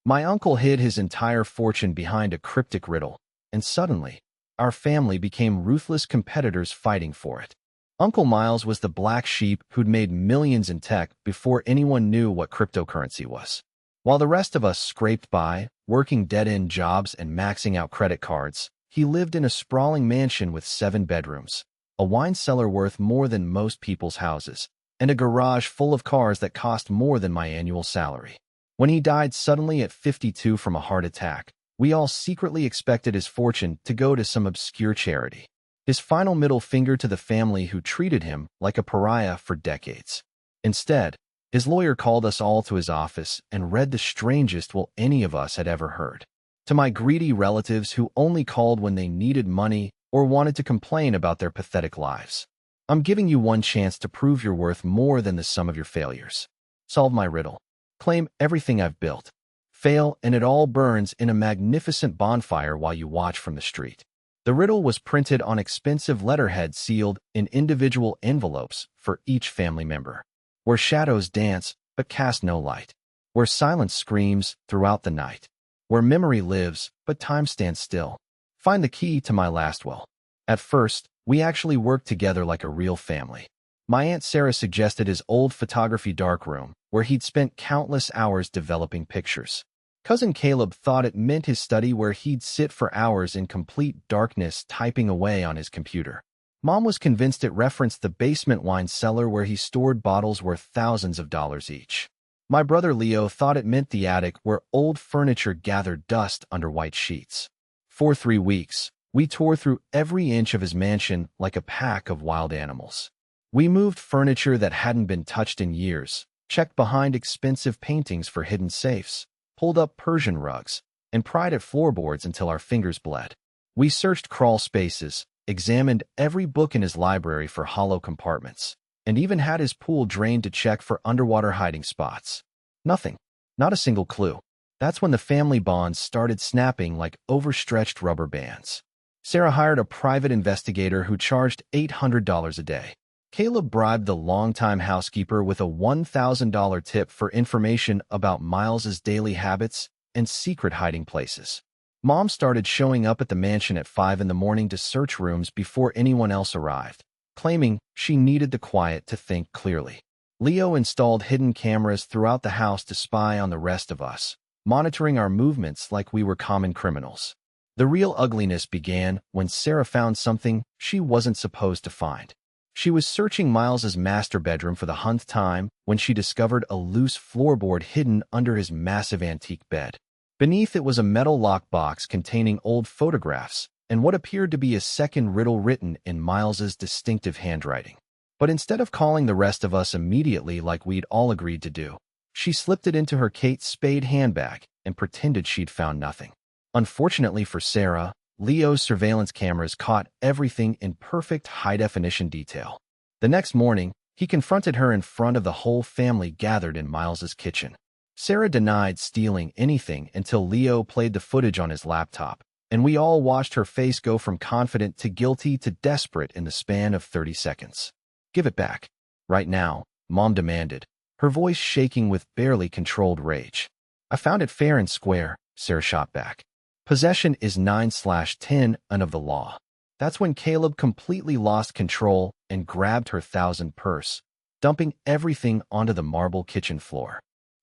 My uncle hid his entire fortune behind a cryptic riddle, and suddenly, our family became ruthless competitors fighting for it. Uncle Miles was the black sheep who'd made millions in tech before anyone knew what cryptocurrency was. While the rest of us scraped by, working dead-end jobs and maxing out credit cards, he lived in a sprawling mansion with 7 bedrooms, a wine cellar worth more than most people's houses, and a garage full of cars that cost more than my annual salary. When he died suddenly at 52 from a heart attack, we all secretly expected his fortune to go to some obscure charity. His final middle finger to the family who treated him like a pariah for decades. Instead, his lawyer called us all to his office and read the strangest will any of us had ever heard. To my greedy relatives who only called when they needed money or wanted to complain about their pathetic lives. I'm giving you one chance to prove you're worth more than the sum of your failures. Solve my riddle. Claim everything I've built. Fail, and it all burns in a magnificent bonfire while you watch from the street. The riddle was printed on expensive letterhead sealed in individual envelopes for each family member. Where shadows dance but cast no light. Where silence screams throughout the night. Where memory lives but time stands still. Find the key to my last will. At first, we actually worked together like a real family. My Aunt Sarah suggested his old photography darkroom, where he'd spent countless hours developing pictures. Cousin Caleb thought it meant his study where he'd sit for hours in complete darkness typing away on his computer. Mom was convinced it referenced the basement wine cellar where he stored bottles worth thousands of dollars each. My brother Leo thought it meant the attic where old furniture gathered dust under white sheets. For 3 weeks, we tore through every inch of his mansion like a pack of wild animals. We moved furniture that hadn't been touched in years, checked behind expensive paintings for hidden safes, pulled up Persian rugs, and pried at floorboards until our fingers bled. We searched crawl spaces, examined every book in his library for hollow compartments, and even had his pool drained to check for underwater hiding spots. Nothing. Not a single clue. That's when the family bonds started snapping like overstretched rubber bands. Sarah hired a private investigator who charged $800 a day. Caleb bribed the longtime housekeeper with a $1,000 tip for information about Miles's daily habits and secret hiding places. Mom started showing up at the mansion at 5 in the morning to search rooms before anyone else arrived, claiming she needed the quiet to think clearly. Leo installed hidden cameras throughout the house to spy on the rest of us, monitoring our movements like we were common criminals. The real ugliness began when Sarah found something she wasn't supposed to find. She was searching Miles's master bedroom for the 100th time when she discovered a loose floorboard hidden under his massive antique bed. Beneath it was a metal lockbox containing old photographs and what appeared to be a second riddle written in Miles's distinctive handwriting. But instead of calling the rest of us immediately like we'd all agreed to do, she slipped it into her Kate Spade handbag and pretended she'd found nothing. Unfortunately for Sarah, Leo's surveillance cameras caught everything in perfect high-definition detail. The next morning, he confronted her in front of the whole family gathered in Miles's kitchen. Sarah denied stealing anything until Leo played the footage on his laptop, and we all watched her face go from confident to guilty to desperate in the span of 30 seconds. "Give it back. Right now," Mom demanded, her voice shaking with barely controlled rage. "I found it fair and square," Sarah shot back. "Possession is 9/10 and of the law." That's when Caleb completely lost control and grabbed her 1,000 purse, dumping everything onto the marble kitchen floor.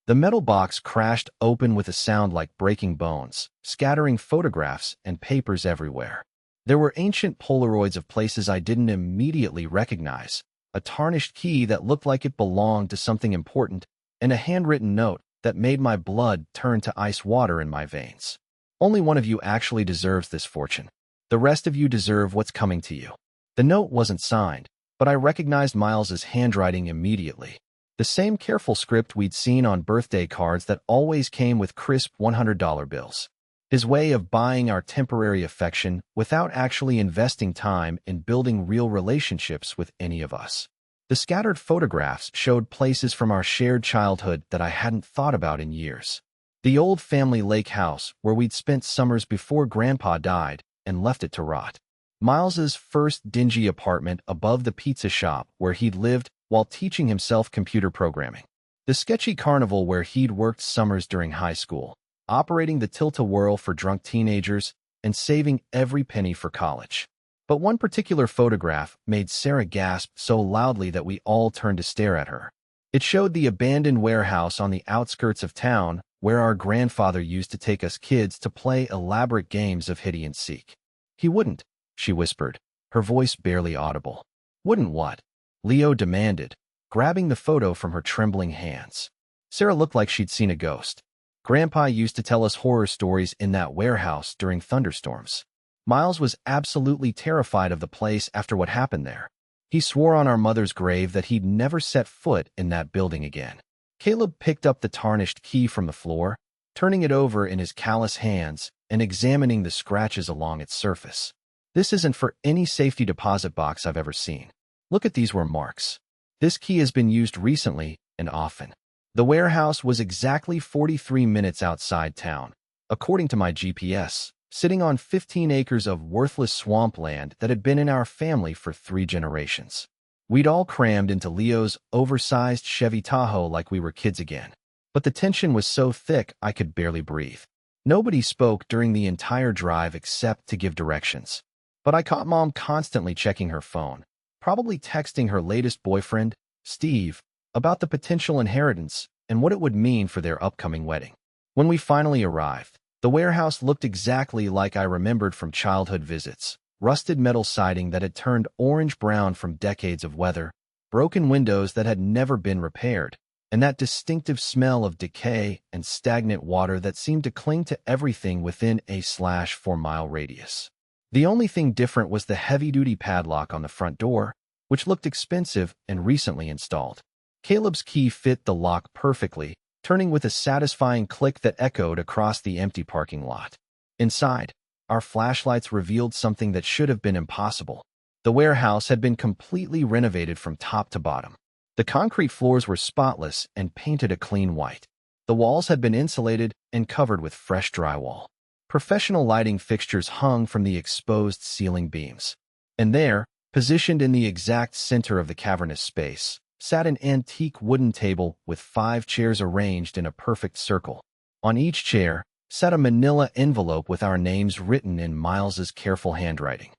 The metal box crashed open with a sound like breaking bones, scattering photographs and papers everywhere. There were ancient Polaroids of places I didn't immediately recognize, a tarnished key that looked like it belonged to something important, and a handwritten note that made my blood turn to ice water in my veins. "Only one of you actually deserves this fortune. The rest of you deserve what's coming to you." The note wasn't signed, but I recognized Miles's handwriting immediately. The same careful script we'd seen on birthday cards that always came with crisp $100 bills. His way of buying our temporary affection without actually investing time in building real relationships with any of us. The scattered photographs showed places from our shared childhood that I hadn't thought about in years. The old family lake house where we'd spent summers before Grandpa died and left it to rot. Miles's first dingy apartment above the pizza shop where he'd lived while teaching himself computer programming. The sketchy carnival where he'd worked summers during high school. operating the tilt-a-whirl for drunk teenagers, and saving every penny for college. But one particular photograph made Sarah gasp so loudly that we all turned to stare at her. It showed the abandoned warehouse on the outskirts of town where our grandfather used to take us kids to play elaborate games of hide-and-seek. He wouldn't, she whispered, her voice barely audible. Wouldn't what? Leo demanded, grabbing the photo from her trembling hands. Sarah looked like she'd seen a ghost. Grandpa used to tell us horror stories in that warehouse during thunderstorms. Miles was absolutely terrified of the place after what happened there. He swore on our mother's grave that he'd never set foot in that building again. Caleb picked up the tarnished key from the floor, turning it over in his callous hands and examining the scratches along its surface. This isn't for any safety deposit box I've ever seen. Look at these marks. This key has been used recently and often. The warehouse was exactly 43 minutes outside town, according to my GPS, sitting on 15 acres of worthless swampland that had been in our family for 3 generations. We'd all crammed into Leo's oversized Chevy Tahoe like we were kids again. But the tension was so thick I could barely breathe. Nobody spoke during the entire drive except to give directions. But I caught Mom constantly checking her phone, probably texting her latest boyfriend, Steve, about the potential inheritance and what it would mean for their upcoming wedding. When we finally arrived, the warehouse looked exactly like I remembered from childhood visits. Rusted metal siding that had turned orange-brown from decades of weather, broken windows that had never been repaired, and that distinctive smell of decay and stagnant water that seemed to cling to everything within a 4-mile radius. The only thing different was the heavy-duty padlock on the front door, which looked expensive and recently installed. Caleb's key fit the lock perfectly, turning with a satisfying click that echoed across the empty parking lot. Inside, our flashlights revealed something that should have been impossible. The warehouse had been completely renovated from top to bottom. The concrete floors were spotless and painted a clean white. The walls had been insulated and covered with fresh drywall. Professional lighting fixtures hung from the exposed ceiling beams. And there, positioned in the exact center of the cavernous space, sat an antique wooden table with 5 chairs arranged in a perfect circle. On each chair sat a manila envelope with our names written in Miles's careful handwriting.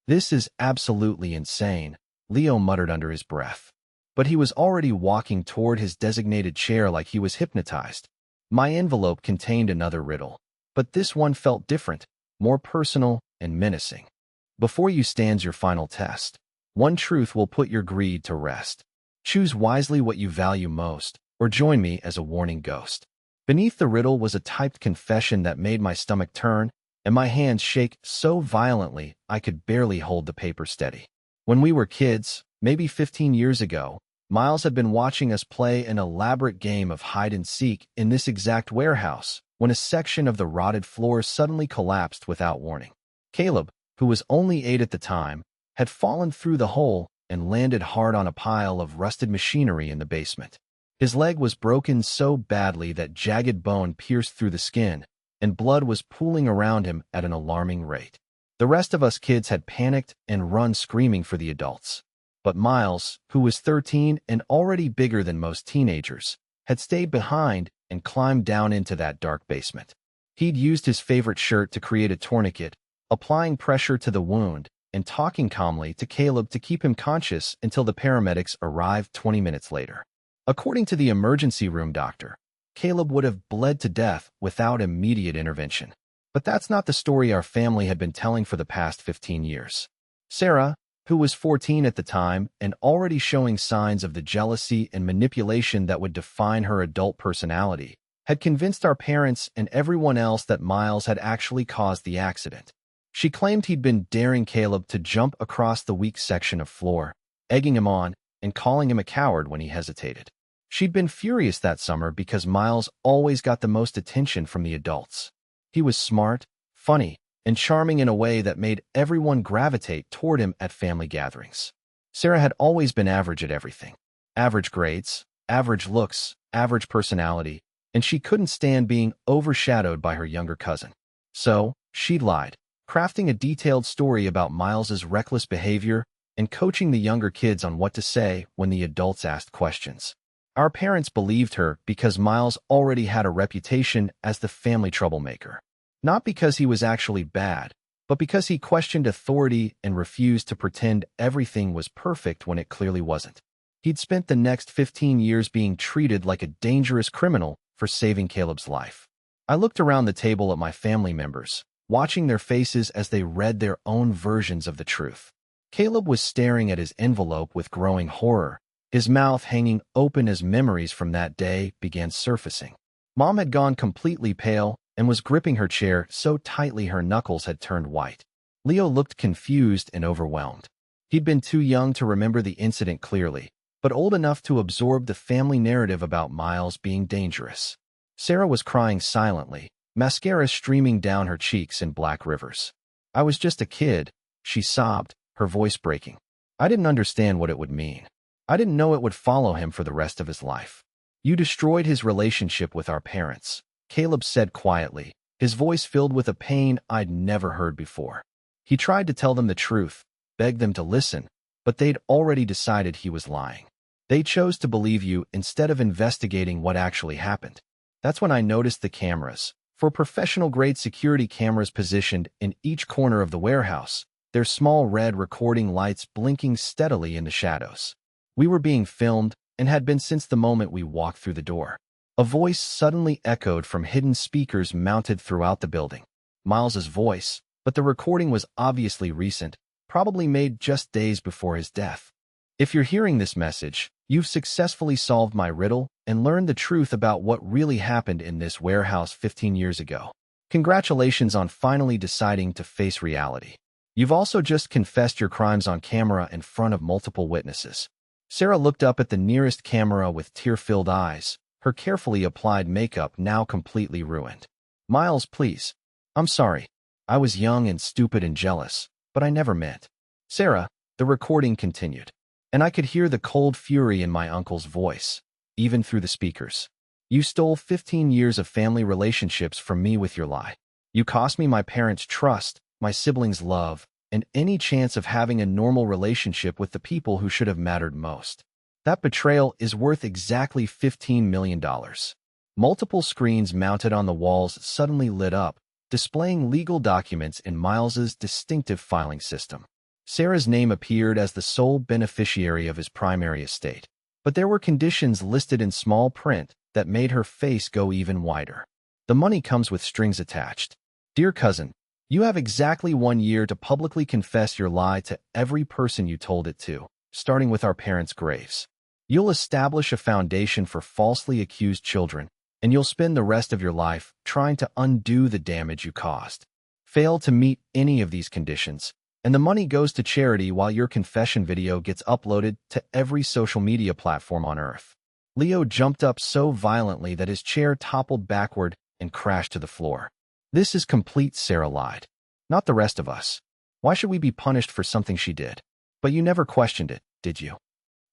"This is absolutely insane," Leo muttered under his breath. But he was already walking toward his designated chair like he was hypnotized. My envelope contained another riddle, but this one felt different, more personal and menacing. "Before you stands your final test. One truth will put your greed to rest. Choose wisely what you value most, or join me as a warning ghost." Beneath the riddle was a typed confession that made my stomach turn and my hands shake so violently I could barely hold the paper steady. When we were kids, maybe 15 years ago, Miles had been watching us play an elaborate game of hide-and-seek in this exact warehouse when a section of the rotted floor suddenly collapsed without warning. Caleb, who was only 8 at the time, had fallen through the hole and landed hard on a pile of rusted machinery in the basement. His leg was broken so badly that jagged bone pierced through the skin, and blood was pooling around him at an alarming rate. The rest of us kids had panicked and run screaming for the adults. But Miles, who was 13 and already bigger than most teenagers, had stayed behind and climbed down into that dark basement. He'd used his favorite shirt to create a tourniquet, applying pressure to the wound and talking calmly to Caleb to keep him conscious until the paramedics arrived 20 minutes later. According to the emergency room doctor, Caleb would have bled to death without immediate intervention. But that's not the story our family had been telling for the past 15 years. Sarah, who was 14 at the time and already showing signs of the jealousy and manipulation that would define her adult personality, had convinced our parents and everyone else that Miles had actually caused the accident. She claimed he'd been daring Caleb to jump across the weak section of floor, egging him on and calling him a coward when he hesitated. She'd been furious that summer because Miles always got the most attention from the adults. He was smart, funny, and charming in a way that made everyone gravitate toward him at family gatherings. Sarah had always been average at everything. Average grades, average looks, average personality, and she couldn't stand being overshadowed by her younger cousin. So, she lied, crafting a detailed story about Miles's reckless behavior and coaching the younger kids on what to say when the adults asked questions. Our parents believed her because Miles already had a reputation as the family troublemaker. Not because he was actually bad, but because he questioned authority and refused to pretend everything was perfect when it clearly wasn't. He'd spent the next 15 years being treated like a dangerous criminal for saving Caleb's life. I looked around the table at my family members, watching their faces as they read their own versions of the truth. Caleb was staring at his envelope with growing horror, his mouth hanging open as memories from that day began surfacing. Mom had gone completely pale and was gripping her chair so tightly her knuckles had turned white. Leo looked confused and overwhelmed. He'd been too young to remember the incident clearly, but old enough to absorb the family narrative about Miles being dangerous. Sarah was crying silently, mascara streaming down her cheeks in black rivers. "I was just a kid," she sobbed, her voice breaking. "I didn't understand what it would mean. I didn't know it would follow him for the rest of his life." "You destroyed his relationship with our parents," Caleb said quietly, his voice filled with a pain I'd never heard before. He tried to tell them the truth, begged them to listen, but they'd already decided he was lying. They chose to believe you instead of investigating what actually happened. That's when I noticed the cameras. For professional-grade security cameras positioned in each corner of the warehouse, their small red recording lights blinking steadily in the shadows. We were being filmed and had been since the moment we walked through the door. A voice suddenly echoed from hidden speakers mounted throughout the building. Miles's voice, but the recording was obviously recent, probably made just days before his death. "If you're hearing this message, you've successfully solved my riddle and learned the truth about what really happened in this warehouse 15 years ago. Congratulations on finally deciding to face reality. You've also just confessed your crimes on camera in front of multiple witnesses." Sarah looked up at the nearest camera with tear-filled eyes, her carefully applied makeup now completely ruined. "Miles, please. I'm sorry. I was young and stupid and jealous, but I never meant." "Sarah," the recording continued, and I could hear the cold fury in my uncle's voice, even through the speakers. "You stole 15 years of family relationships from me with your lie. You cost me my parents' trust, my siblings' love, and any chance of having a normal relationship with the people who should have mattered most. That betrayal is worth exactly $15 million. Multiple screens mounted on the walls suddenly lit up, displaying legal documents in Miles's distinctive filing system. Sarah's name appeared as the sole beneficiary of his primary estate, but there were conditions listed in small print that made her face go even wider. "The money comes with strings attached. Dear cousin, you have exactly 1 year to publicly confess your lie to every person you told it to, starting with our parents' graves. You'll establish a foundation for falsely accused children, and you'll spend the rest of your life trying to undo the damage you caused. Fail to meet any of these conditions, and the money goes to charity while your confession video gets uploaded to every social media platform on Earth." Leo jumped up so violently that his chair toppled backward and crashed to the floor. "This is complete," Sarah lied. "Not the rest of us. Why should we be punished for something she did? But you never questioned it, did you?"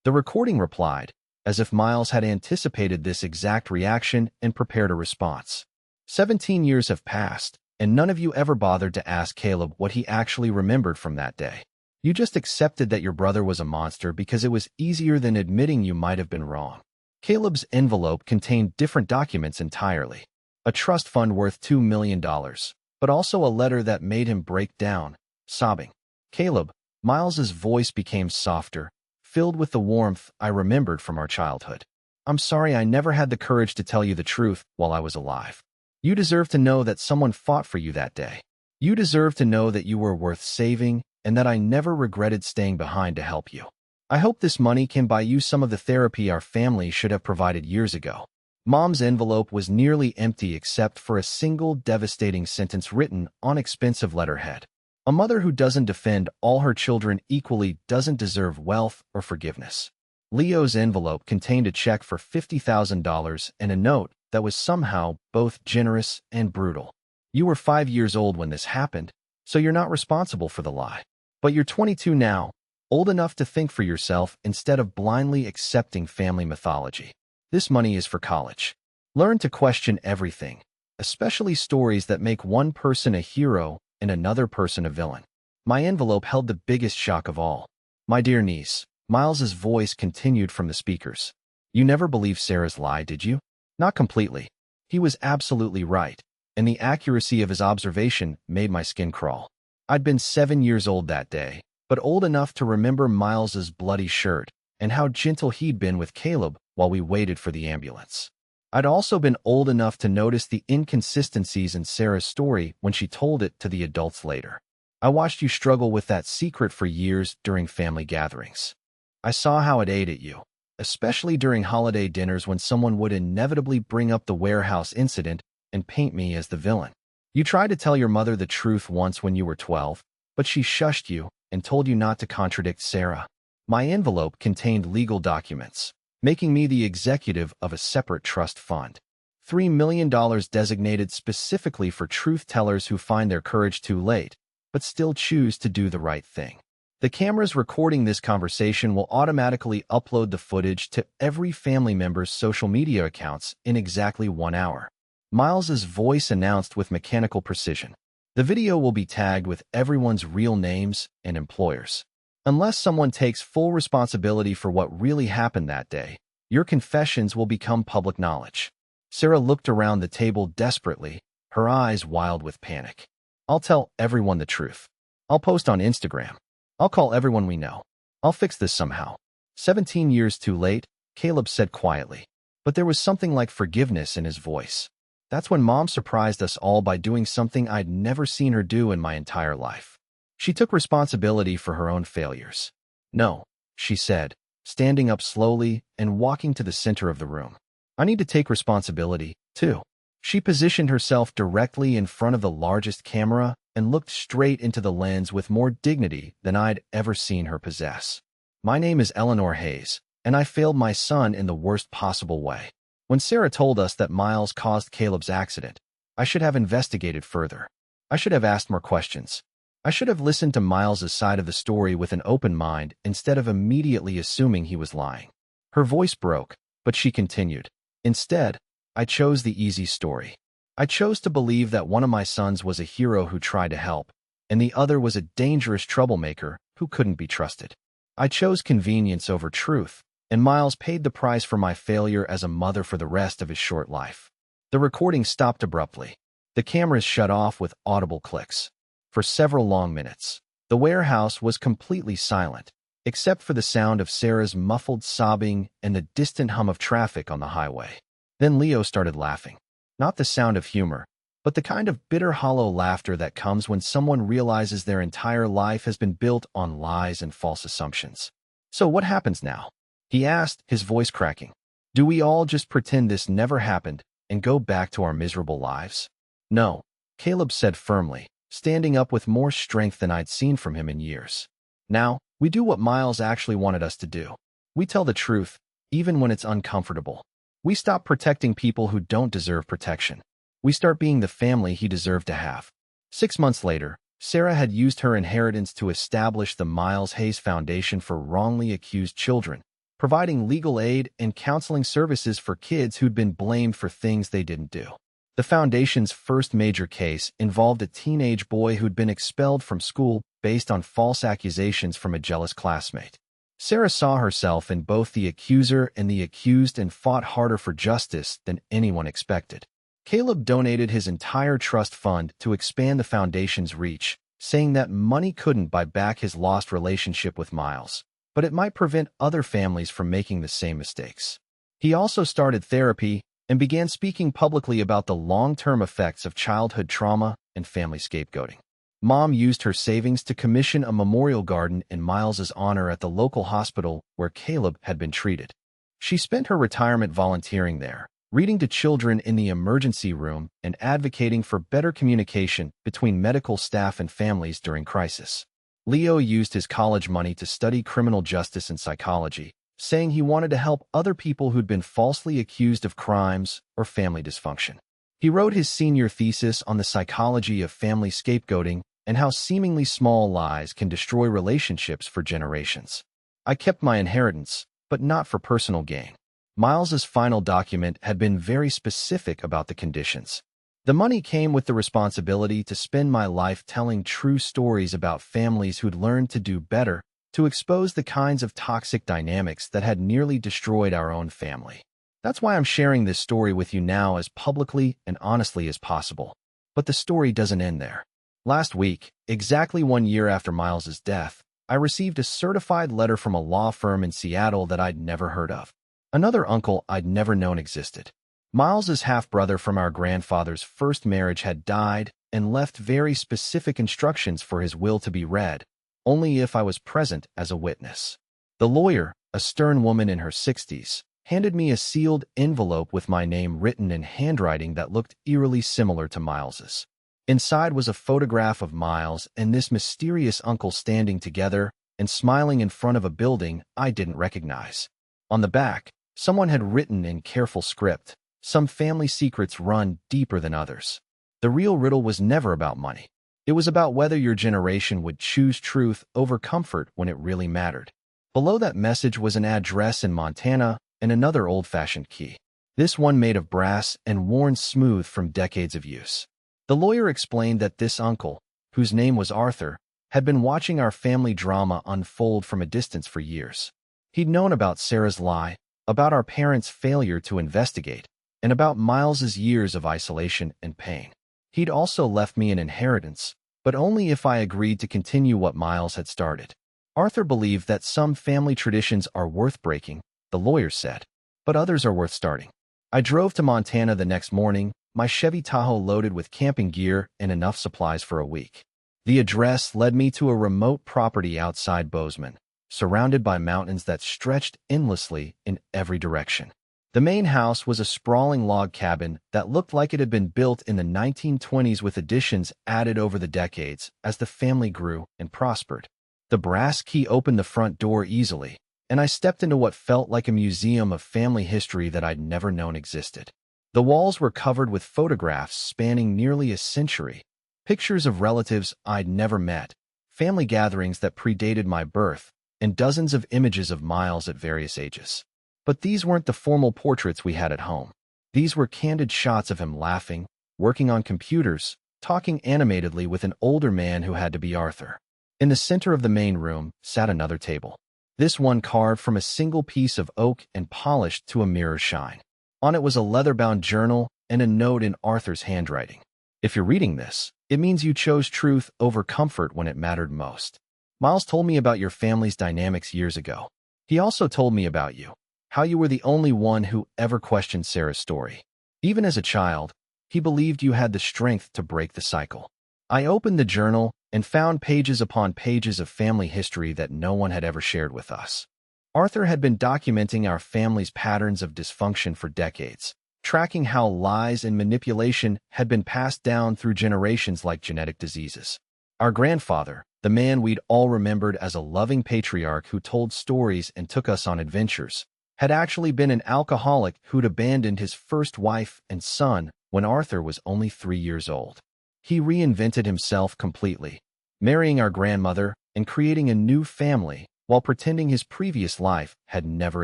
The recording replied, as if Miles had anticipated this exact reaction and prepared a response. 17 years have passed, and none of you ever bothered to ask Caleb what he actually remembered from that day. You just accepted that your brother was a monster because it was easier than admitting you might have been wrong. Caleb's envelope contained different documents entirely. A trust fund worth $2 million, but also a letter that made him break down, sobbing. "Caleb," Miles's voice became softer, filled with the warmth I remembered from our childhood. "I'm sorry I never had the courage to tell you the truth while I was alive. You deserve to know that someone fought for you that day. You deserve to know that you were worth saving and that I never regretted staying behind to help you. I hope this money can buy you some of the therapy our family should have provided years ago." Mom's envelope was nearly empty except for a single devastating sentence written on expensive letterhead. "A mother who doesn't defend all her children equally doesn't deserve wealth or forgiveness." Leo's envelope contained a check for $50,000 and a note that was somehow both generous and brutal. "You were 5 years old when this happened, so you're not responsible for the lie. But you're 22 now, old enough to think for yourself instead of blindly accepting family mythology. This money is for college. Learn to question everything, especially stories that make one person a hero and another person a villain." My envelope held the biggest shock of all. "My dear niece," Miles's voice continued from the speakers. You never believed Sarah's lie, did you? Not completely. He was absolutely right, and the accuracy of his observation made my skin crawl. I'd been 7 years old that day, but old enough to remember Miles's bloody shirt and how gentle he'd been with Caleb while we waited for the ambulance. I'd also been old enough to notice the inconsistencies in Sarah's story when she told it to the adults later. I watched you struggle with that secret for years during family gatherings. I saw how it ate at you, especially during holiday dinners when someone would inevitably bring up the warehouse incident and paint me as the villain. You tried to tell your mother the truth once when you were 12, but she shushed you and told you not to contradict Sarah. My envelope contained legal documents, making me the executive of a separate trust fund. $3 million designated specifically for truth-tellers who find their courage too late, but still choose to do the right thing. The cameras recording this conversation will automatically upload the footage to every family member's social media accounts in exactly 1 hour. Miles's voice announced with mechanical precision. The video will be tagged with everyone's real names and employers. Unless someone takes full responsibility for what really happened that day, your confessions will become public knowledge. Sarah looked around the table desperately, her eyes wild with panic. I'll tell everyone the truth. I'll post on Instagram. I'll call everyone we know. I'll fix this somehow. 17 years too late, Caleb said quietly. But there was something like forgiveness in his voice. That's when Mom surprised us all by doing something I'd never seen her do in my entire life. She took responsibility for her own failures. No, she said, standing up slowly and walking to the center of the room. I need to take responsibility, too. She positioned herself directly in front of the largest camera and looked straight into the lens with more dignity than I'd ever seen her possess. My name is Eleanor Hayes, and I failed my son in the worst possible way. When Sarah told us that Miles caused Caleb's accident, I should have investigated further. I should have asked more questions. I should have listened to Miles's side of the story with an open mind instead of immediately assuming he was lying. Her voice broke, but she continued. Instead, I chose the easy story. I chose to believe that one of my sons was a hero who tried to help, and the other was a dangerous troublemaker who couldn't be trusted. I chose convenience over truth, and Miles paid the price for my failure as a mother for the rest of his short life. The recording stopped abruptly. The cameras shut off with audible clicks. For several long minutes, the warehouse was completely silent, except for the sound of Sarah's muffled sobbing and the distant hum of traffic on the highway. Then Leo started laughing. Not the sound of humor, but the kind of bitter, hollow laughter that comes when someone realizes their entire life has been built on lies and false assumptions. So what happens now? He asked, his voice cracking. Do we all just pretend this never happened and go back to our miserable lives? No, Caleb said firmly, standing up with more strength than I'd seen from him in years. Now, we do what Miles actually wanted us to do. We tell the truth, even when it's uncomfortable. We stop protecting people who don't deserve protection. We start being the family he deserved to have. 6 months later, Sarah had used her inheritance to establish the Miles Hayes Foundation for wrongly accused children, providing legal aid and counseling services for kids who'd been blamed for things they didn't do. The foundation's first major case involved a teenage boy who'd been expelled from school based on false accusations from a jealous classmate. Sarah saw herself in both the accuser and the accused and fought harder for justice than anyone expected. Caleb donated his entire trust fund to expand the foundation's reach, saying that money couldn't buy back his lost relationship with Miles, but it might prevent other families from making the same mistakes. He also started therapy and began speaking publicly about the long-term effects of childhood trauma and family scapegoating. Mom used her savings to commission a memorial garden in Miles's honor at the local hospital where Caleb had been treated. She spent her retirement volunteering there, reading to children in the emergency room and advocating for better communication between medical staff and families during crisis. Leo used his college money to study criminal justice and psychology, saying he wanted to help other people who'd been falsely accused of crimes or family dysfunction. He wrote his senior thesis on the psychology of family scapegoating and how seemingly small lies can destroy relationships for generations. I kept my inheritance, but not for personal gain. Miles's final document had been very specific about the conditions. The money came with the responsibility to spend my life telling true stories about families who'd learned to do better to expose the kinds of toxic dynamics that had nearly destroyed our own family. That's why I'm sharing this story with you now as publicly and honestly as possible. But the story doesn't end there. Last week, exactly 1 year after Miles's death, I received a certified letter from a law firm in Seattle that I'd never heard of. Another uncle I'd never known existed. Miles's half-brother from our grandfather's first marriage had died and left very specific instructions for his will to be read, only if I was present as a witness. The lawyer, a stern woman in her 60s, handed me a sealed envelope with my name written in handwriting that looked eerily similar to Miles's. Inside was a photograph of Miles and this mysterious uncle standing together and smiling in front of a building I didn't recognize. On the back, someone had written in careful script, "Some family secrets run deeper than others." The real riddle was never about money. It was about whether your generation would choose truth over comfort when it really mattered. Below that message was an address in Montana and another old-fashioned key, this one made of brass and worn smooth from decades of use. The lawyer explained that this uncle, whose name was Arthur, had been watching our family drama unfold from a distance for years. He'd known about Sarah's lie, about our parents' failure to investigate, and about Miles's years of isolation and pain. He'd also left me an inheritance, but only if I agreed to continue what Miles had started. Arthur believed that some family traditions are worth breaking, the lawyer said, but others are worth starting. I drove to Montana the next morning, my Chevy Tahoe loaded with camping gear and enough supplies for a week. The address led me to a remote property outside Bozeman, surrounded by mountains that stretched endlessly in every direction. The main house was a sprawling log cabin that looked like it had been built in the 1920s with additions added over the decades as the family grew and prospered. The brass key opened the front door easily, and I stepped into what felt like a museum of family history that I'd never known existed. The walls were covered with photographs spanning nearly a century, pictures of relatives I'd never met, family gatherings that predated my birth, and dozens of images of Miles at various ages. But these weren't the formal portraits we had at home. These were candid shots of him laughing, working on computers, talking animatedly with an older man who had to be Arthur. In the center of the main room sat another table, this one carved from a single piece of oak and polished to a mirror shine. On it was a leather-bound journal and a note in Arthur's handwriting. "If you're reading this, it means you chose truth over comfort when it mattered most. Miles told me about your family's dynamics years ago. He also told me about you, how you were the only one who ever questioned Sarah's story. Even as a child, he believed you had the strength to break the cycle." I opened the journal and found pages upon pages of family history that no one had ever shared with us. Arthur had been documenting our family's patterns of dysfunction for decades, tracking how lies and manipulation had been passed down through generations like genetic diseases. Our grandfather, the man we'd all remembered as a loving patriarch who told stories and took us on adventures, had actually been an alcoholic who'd abandoned his first wife and son when Arthur was only 3 years old. He reinvented himself completely, marrying our grandmother and creating a new family while pretending his previous life had never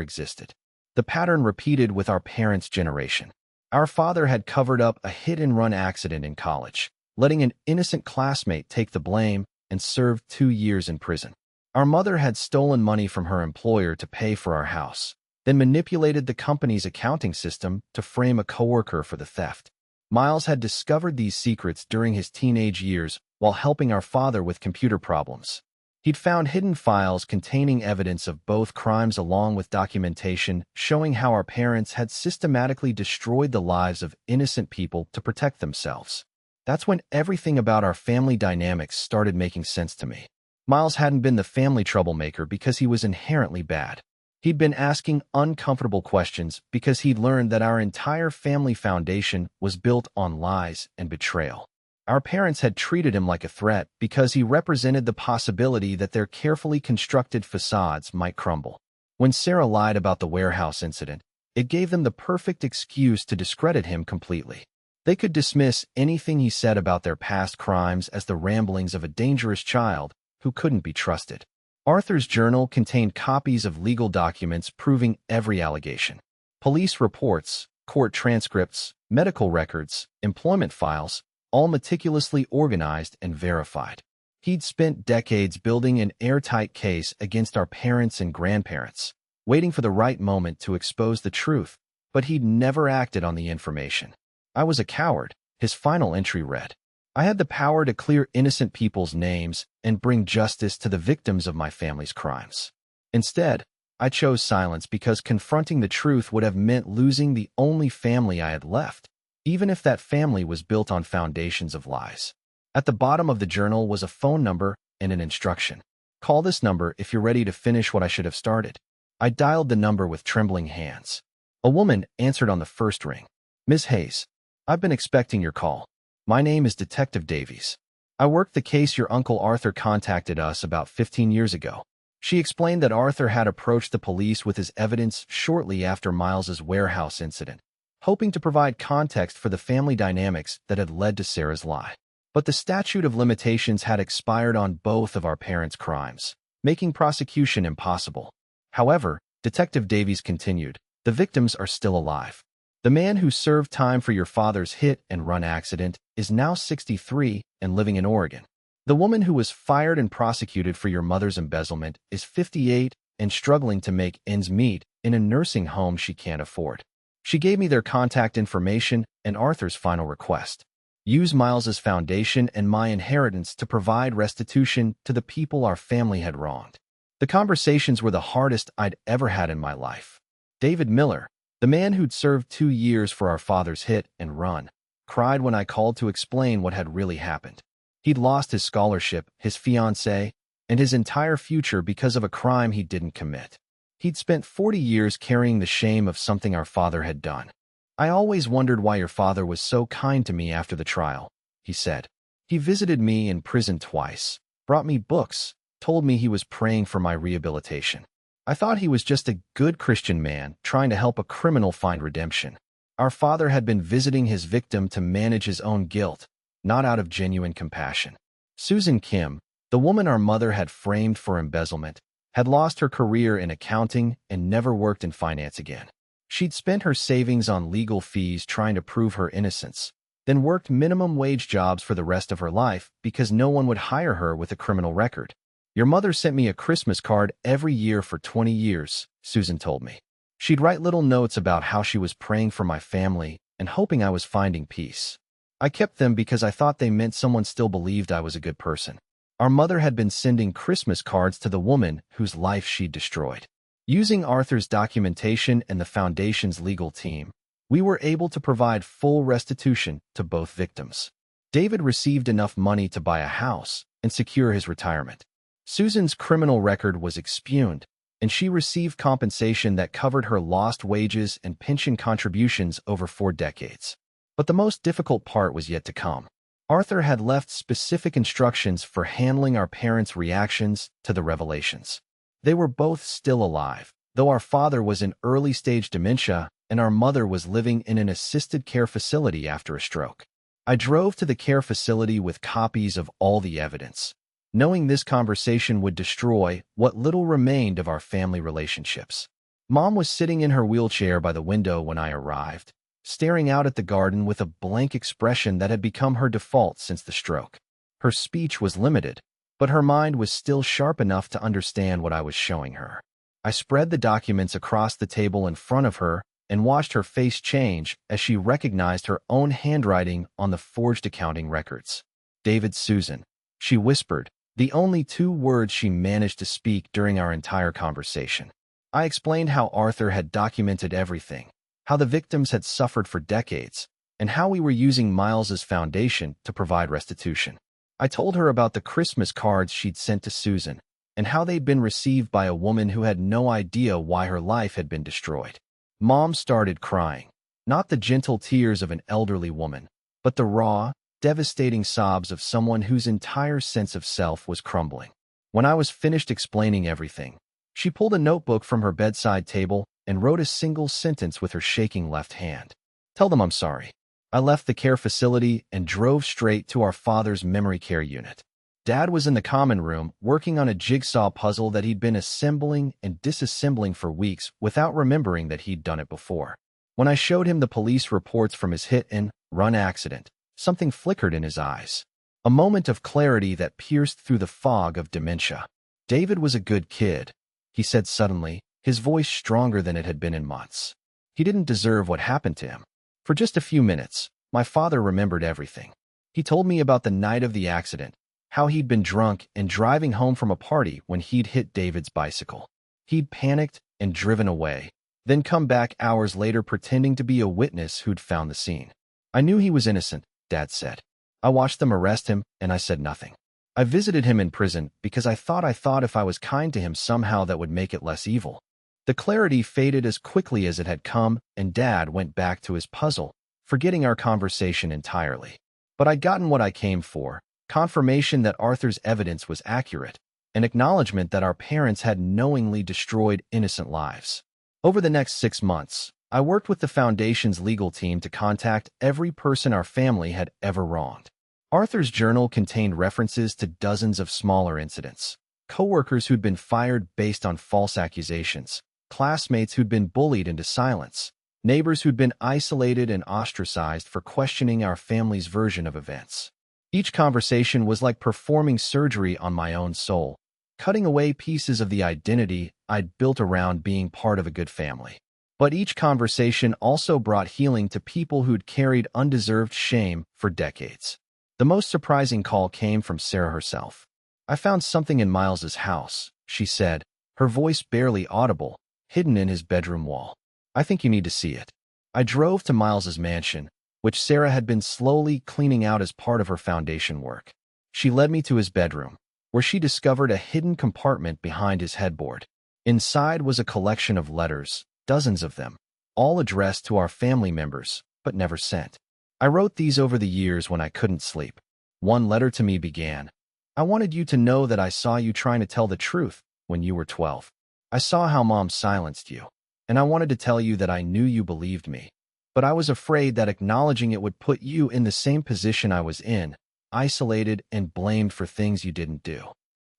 existed. The pattern repeated with our parents' generation. Our father had covered up a hit-and-run accident in college, letting an innocent classmate take the blame and served 2 years in prison. Our mother had stolen money from her employer to pay for our house, then manipulated the company's accounting system to frame a coworker for the theft. Miles had discovered these secrets during his teenage years while helping our father with computer problems. He'd found hidden files containing evidence of both crimes along with documentation showing how our parents had systematically destroyed the lives of innocent people to protect themselves. That's when everything about our family dynamics started making sense to me. Miles hadn't been the family troublemaker because he was inherently bad. He'd been asking uncomfortable questions because he'd learned that our entire family foundation was built on lies and betrayal. Our parents had treated him like a threat because he represented the possibility that their carefully constructed facades might crumble. When Sarah lied about the warehouse incident, it gave them the perfect excuse to discredit him completely. They could dismiss anything he said about their past crimes as the ramblings of a dangerous child who couldn't be trusted. Arthur's journal contained copies of legal documents proving every allegation. Police reports, court transcripts, medical records, employment files, all meticulously organized and verified. He'd spent decades building an airtight case against our parents and grandparents, waiting for the right moment to expose the truth, but he'd never acted on the information. I was a coward, his final entry read. I had the power to clear innocent people's names and bring justice to the victims of my family's crimes. Instead, I chose silence because confronting the truth would have meant losing the only family I had left, even if that family was built on foundations of lies. At the bottom of the journal was a phone number and an instruction. Call this number if you're ready to finish what I should have started. I dialed the number with trembling hands. A woman answered on the first ring. Ms. Hayes, I've been expecting your call. My name is Detective Davies. I worked the case your Uncle Arthur contacted us about 15 years ago. She explained that Arthur had approached the police with his evidence shortly after Miles's warehouse incident, hoping to provide context for the family dynamics that had led to Sarah's lie. But the statute of limitations had expired on both of our parents' crimes, making prosecution impossible. However, Detective Davies continued, the victims are still alive. The man who served time for your father's hit-and-run accident is now 63 and living in Oregon. The woman who was fired and prosecuted for your mother's embezzlement is 58 and struggling to make ends meet in a nursing home she can't afford. She gave me their contact information and Arthur's final request. Use Miles's foundation and my inheritance to provide restitution to the people our family had wronged. The conversations were the hardest I'd ever had in my life. David Miller, the man who'd served 2 years for our father's hit and run, cried when I called to explain what had really happened. He'd lost his scholarship, his fiancée, and his entire future because of a crime he didn't commit. He'd spent 40 years carrying the shame of something our father had done. I always wondered why your father was so kind to me after the trial, he said. He visited me in prison twice, brought me books, told me he was praying for my rehabilitation. I thought he was just a good Christian man trying to help a criminal find redemption. Our father had been visiting his victim to manage his own guilt, not out of genuine compassion. Susan Kim, the woman our mother had framed for embezzlement, had lost her career in accounting and never worked in finance again. She'd spent her savings on legal fees trying to prove her innocence, then worked minimum wage jobs for the rest of her life because no one would hire her with a criminal record. Your mother sent me a Christmas card every year for 20 years, Susan told me. She'd write little notes about how she was praying for my family and hoping I was finding peace. I kept them because I thought they meant someone still believed I was a good person. Our mother had been sending Christmas cards to the woman whose life she'd destroyed. Using Arthur's documentation and the Foundation's legal team, we were able to provide full restitution to both victims. David received enough money to buy a house and secure his retirement. Susan's criminal record was expuned, and she received compensation that covered her lost wages and pension contributions over 4 decades. But the most difficult part was yet to come. Arthur had left specific instructions for handling our parents' reactions to the revelations. They were both still alive, though our father was in early-stage dementia and our mother was living in an assisted care facility after a stroke. I drove to the care facility with copies of all the evidence, knowing this conversation would destroy what little remained of our family relationships. Mom was sitting in her wheelchair by the window when I arrived, staring out at the garden with a blank expression that had become her default since the stroke. Her speech was limited, but her mind was still sharp enough to understand what I was showing her. I spread the documents across the table in front of her and watched her face change as she recognized her own handwriting on the forged accounting records. David Susan, she whispered, the only 2 words she managed to speak during our entire conversation. I explained how Arthur had documented everything, how the victims had suffered for decades, and how we were using Miles's foundation to provide restitution. I told her about the Christmas cards she'd sent to Susan, and how they'd been received by a woman who had no idea why her life had been destroyed. Mom started crying, not the gentle tears of an elderly woman, but the raw, devastating sobs of someone whose entire sense of self was crumbling. When I was finished explaining everything, she pulled a notebook from her bedside table and wrote a single sentence with her shaking left hand. Tell them I'm sorry. I left the care facility and drove straight to our father's memory care unit. Dad was in the common room working on a jigsaw puzzle that he'd been assembling and disassembling for weeks without remembering that he'd done it before. When I showed him the police reports from his hit-and-run accident, something flickered in his eyes. A moment of clarity that pierced through the fog of dementia. David was a good kid, he said suddenly, his voice stronger than it had been in months. He didn't deserve what happened to him. For just a few minutes, my father remembered everything. He told me about the night of the accident, how he'd been drunk and driving home from a party when he'd hit David's bicycle. He'd panicked and driven away, then come back hours later pretending to be a witness who'd found the scene. I knew he was innocent, Dad said. I watched them arrest him, and I said nothing. I visited him in prison because I thought if I was kind to him somehow that would make it less evil. The clarity faded as quickly as it had come, and Dad went back to his puzzle, forgetting our conversation entirely. But I'd gotten what I came for, confirmation that Arthur's evidence was accurate, an acknowledgement that our parents had knowingly destroyed innocent lives. Over the next 6 months, I worked with the Foundation's legal team to contact every person our family had ever wronged. Arthur's journal contained references to dozens of smaller incidents, coworkers who'd been fired based on false accusations, classmates who'd been bullied into silence, neighbors who'd been isolated and ostracized for questioning our family's version of events. Each conversation was like performing surgery on my own soul, cutting away pieces of the identity I'd built around being part of a good family. But each conversation also brought healing to people who'd carried undeserved shame for decades. The most surprising call came from Sarah herself. I found something in Miles's house, she said, her voice barely audible, hidden in his bedroom wall. I think you need to see it. I drove to Miles's mansion, which Sarah had been slowly cleaning out as part of her foundation work. She led me to his bedroom, where she discovered a hidden compartment behind his headboard. Inside was a collection of letters, dozens of them, all addressed to our family members, but never sent. I wrote these over the years when I couldn't sleep. One letter to me began, I wanted you to know that I saw you trying to tell the truth when you were 12. I saw how Mom silenced you, and I wanted to tell you that I knew you believed me. But I was afraid that acknowledging it would put you in the same position I was in, isolated and blamed for things you didn't do.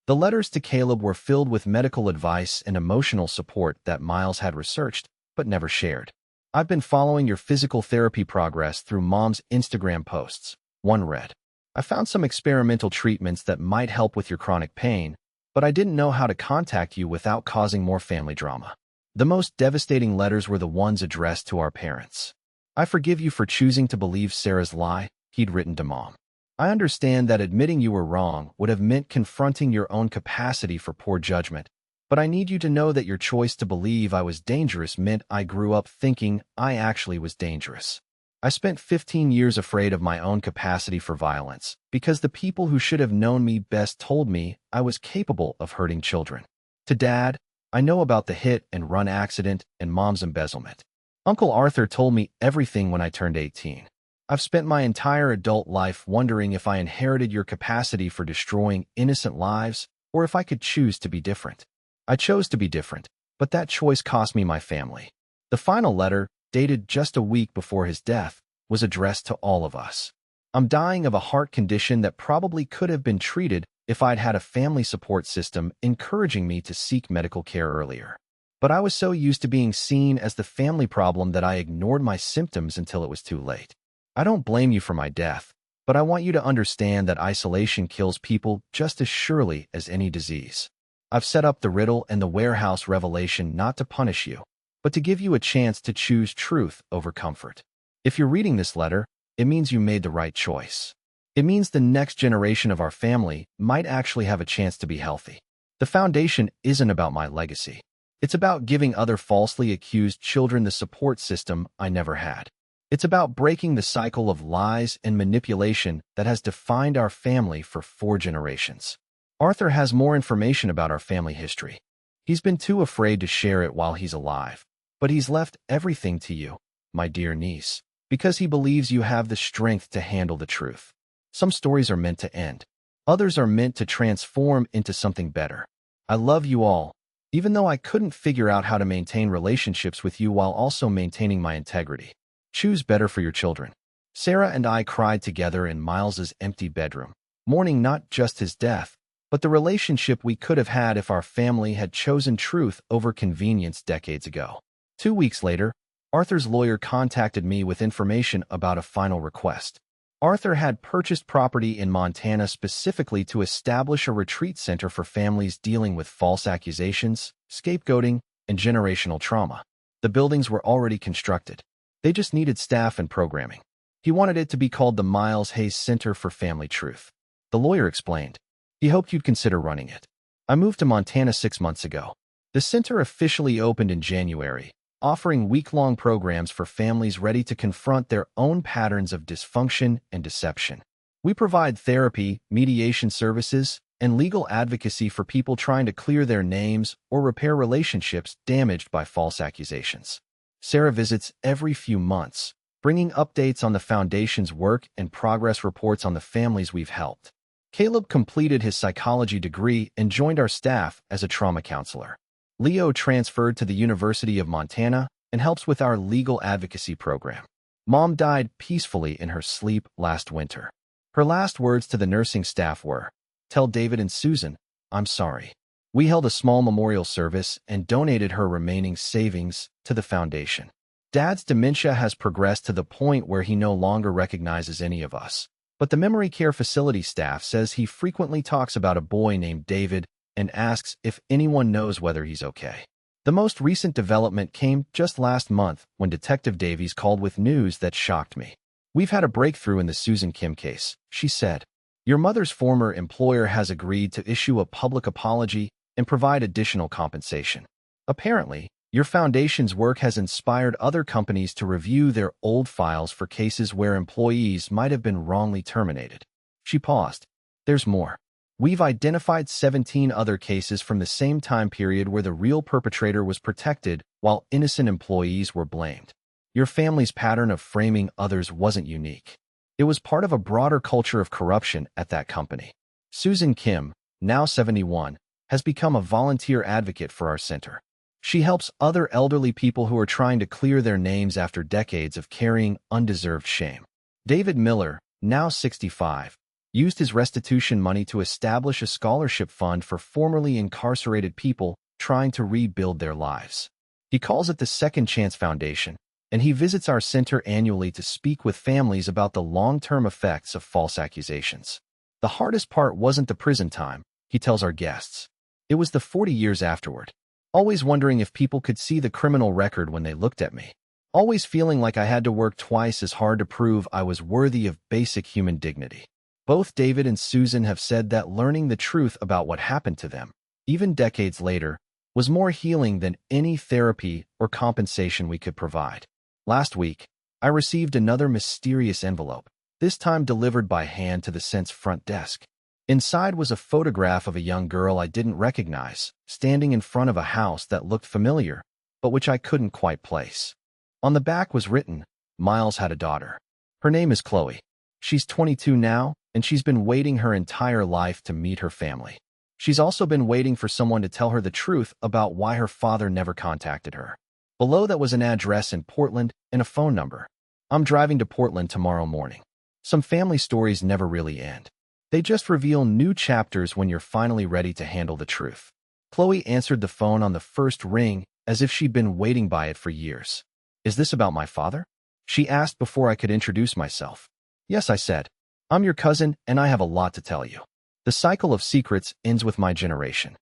The letters to Caleb were filled with medical advice and emotional support that Miles had researched, but never shared. I've been following your physical therapy progress through Mom's Instagram posts, one read. I found some experimental treatments that might help with your chronic pain, but I didn't know how to contact you without causing more family drama. The most devastating letters were the ones addressed to our parents. I forgive you for choosing to believe Sarah's lie, he'd written to Mom. I understand that admitting you were wrong would have meant confronting your own capacity for poor judgment, but I need you to know that your choice to believe I was dangerous meant I grew up thinking I actually was dangerous. I spent 15 years afraid of my own capacity for violence because the people who should have known me best told me I was capable of hurting children. To Dad, I know about the hit and run accident and Mom's embezzlement. Uncle Arthur told me everything when I turned 18. I've spent my entire adult life wondering if I inherited your capacity for destroying innocent lives or if I could choose to be different. I chose to be different, but that choice cost me my family. The final letter, dated just a week before his death, was addressed to all of us. I'm dying of a heart condition that probably could have been treated if I'd had a family support system encouraging me to seek medical care earlier. But I was so used to being seen as the family problem that I ignored my symptoms until it was too late. I don't blame you for my death, but I want you to understand that isolation kills people just as surely as any disease. I've set up the riddle and the warehouse revelation not to punish you, but to give you a chance to choose truth over comfort. If you're reading this letter, it means you made the right choice. It means the next generation of our family might actually have a chance to be healthy. The foundation isn't about my legacy. It's about giving other falsely accused children the support system I never had. It's about breaking the cycle of lies and manipulation that has defined our family for 4 generations. Arthur has more information about our family history. He's been too afraid to share it while he's alive, but he's left everything to you, my dear niece, because he believes you have the strength to handle the truth. Some stories are meant to end. Others are meant to transform into something better. I love you all, even though I couldn't figure out how to maintain relationships with you while also maintaining my integrity. Choose better for your children. Sarah and I cried together in Miles's empty bedroom, mourning not just his death, but the relationship we could have had if our family had chosen truth over convenience decades ago. 2 weeks later, Arthur's lawyer contacted me with information about a final request. Arthur had purchased property in Montana specifically to establish a retreat center for families dealing with false accusations, scapegoating, and generational trauma. The buildings were already constructed. They just needed staff and programming. He wanted it to be called the Miles Hayes Center for Family Truth. The lawyer explained. He hoped you'd consider running it. I moved to Montana 6 months ago. The center officially opened in January, offering week-long programs for families ready to confront their own patterns of dysfunction and deception. We provide therapy, mediation services, and legal advocacy for people trying to clear their names or repair relationships damaged by false accusations. Sarah visits every few months, bringing updates on the Foundation's work and progress reports on the families we've helped. Caleb completed his psychology degree and joined our staff as a trauma counselor. Leo transferred to the University of Montana and helps with our legal advocacy program. Mom died peacefully in her sleep last winter. Her last words to the nursing staff were, "Tell David and Susan, I'm sorry." We held a small memorial service and donated her remaining savings to the foundation. Dad's dementia has progressed to the point where he no longer recognizes any of us. But the memory care facility staff says he frequently talks about a boy named David and asks if anyone knows whether he's okay. The most recent development came just last month when Detective Davies called with news that shocked me. "We've had a breakthrough in the Susan Kim case," she said. "Your mother's former employer has agreed to issue a public apology and provide additional compensation. Apparently, your foundation's work has inspired other companies to review their old files for cases where employees might have been wrongly terminated." She paused. "There's more. We've identified 17 other cases from the same time period where the real perpetrator was protected while innocent employees were blamed. Your family's pattern of framing others wasn't unique. It was part of a broader culture of corruption at that company." Susan Kim, now 71, has become a volunteer advocate for our center. She helps other elderly people who are trying to clear their names after decades of carrying undeserved shame. David Miller, now 65, used his restitution money to establish a scholarship fund for formerly incarcerated people trying to rebuild their lives. He calls it the Second Chance Foundation, and he visits our center annually to speak with families about the long-term effects of false accusations. "The hardest part wasn't the prison time," he tells our guests. "It was the 40 years afterward. Always wondering if people could see the criminal record when they looked at me. Always feeling like I had to work twice as hard to prove I was worthy of basic human dignity." Both David and Susan have said that learning the truth about what happened to them, even decades later, was more healing than any therapy or compensation we could provide. Last week, I received another mysterious envelope, this time delivered by hand to the Cent's front desk. Inside was a photograph of a young girl I didn't recognize, standing in front of a house that looked familiar, but which I couldn't quite place. On the back was written, "Miles had a daughter. Her name is Chloe. She's 22 now, and she's been waiting her entire life to meet her family. She's also been waiting for someone to tell her the truth about why her father never contacted her." Below that was an address in Portland and a phone number. "I'm driving to Portland tomorrow morning." Some family stories never really end. They just reveal new chapters when you're finally ready to handle the truth. Chloe answered the phone on the first ring as if she'd been waiting by it for years. "Is this about my father?" she asked before I could introduce myself. "Yes," I said. "I'm your cousin, and I have a lot to tell you. The cycle of secrets ends with my generation.